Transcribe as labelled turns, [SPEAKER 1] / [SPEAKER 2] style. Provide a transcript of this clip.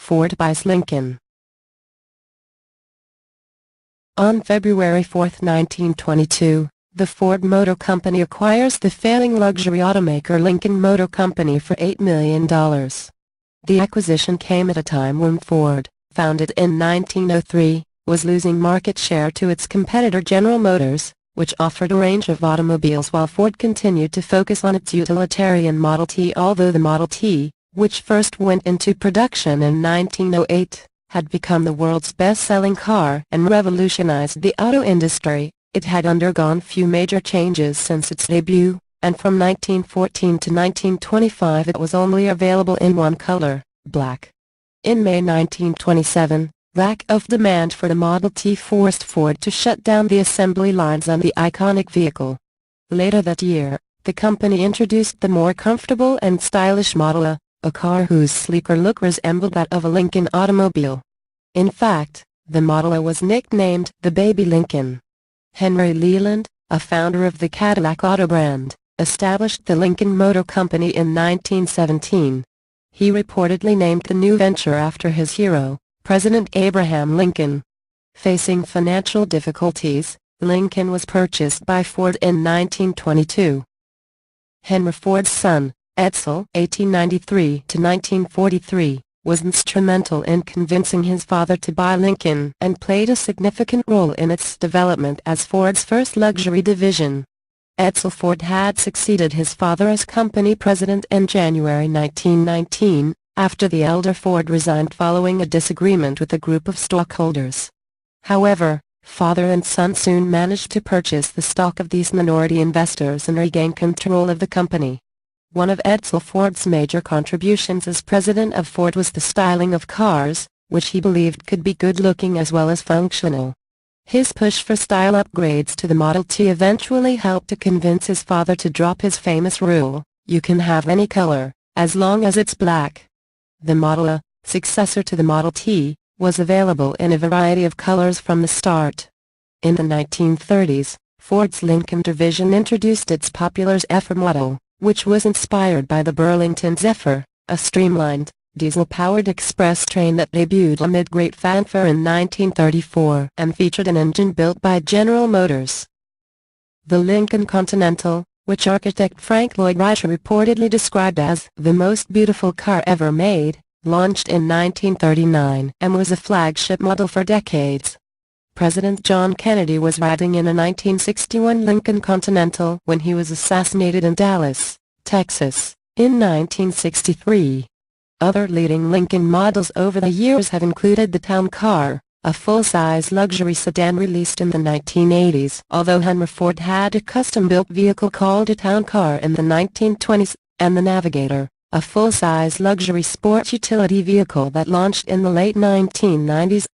[SPEAKER 1] Ford buys Lincoln. On February 4, 1922, the Ford Motor Company acquires the failing luxury automaker Lincoln Motor Company for $8 million. The acquisition came at a time when Ford, founded in 1903, was losing market share to its competitor General Motors, which offered a range of automobiles, while Ford continued to focus on its utilitarian Model T. Although the Model T, which first went into production in 1908, had become the world's best-selling car and revolutionized the auto industry, it had undergone few major changes since its debut, and from 1914 to 1925 it was only available in one color, black. In May 1927, lack of demand for the Model T forced Ford to shut down the assembly lines on the iconic vehicle. Later that year, the company introduced the more comfortable and stylish Model A car whose sleeker look resembled that of a Lincoln automobile. In fact, the Model A was nicknamed the Baby Lincoln. Henry Leland, a founder of the Cadillac auto brand, established the Lincoln Motor Company in 1917. He reportedly named the new venture after his hero, President Abraham Lincoln. Facing financial difficulties, Lincoln was purchased by Ford in 1922. Henry Ford's son, Edsel (1893–1943), was instrumental in convincing his father to buy Lincoln and played a significant role in its development as Ford's first luxury division. Edsel Ford had succeeded his father as company president in January 1919, after the elder Ford resigned following a disagreement with a group of stockholders. However, father and son soon managed to purchase the stock of these minority investors and regain control of the company. One of Edsel Ford's major contributions as president of Ford was the styling of cars, which he believed could be good-looking as well as functional. His push for style upgrades to the Model T eventually helped to convince his father to drop his famous rule, "You can have any color, as long as it's black." The Model A, successor to the Model T, was available in a variety of colors from the start. In the 1930s, Ford's Lincoln division introduced its popular Zephyr model, which was inspired by the Burlington Zephyr, a streamlined, diesel-powered express train that debuted amid great fanfare in 1934 and featured an engine built by General Motors. The Lincoln Continental, which architect Frank Lloyd Wright reportedly described as the most beautiful car ever made, launched in 1939 and was a flagship model for decades. President John Kennedy was riding in a 1961 Lincoln Continental when he was assassinated in Dallas, Texas, in 1963. Other leading Lincoln models over the years have included the Town Car, a full-size luxury sedan released in the 1980s, although Henry Ford had a custom-built vehicle called a Town Car in the 1920s, and the Navigator, a full-size luxury sport utility vehicle that launched in the late 1990s.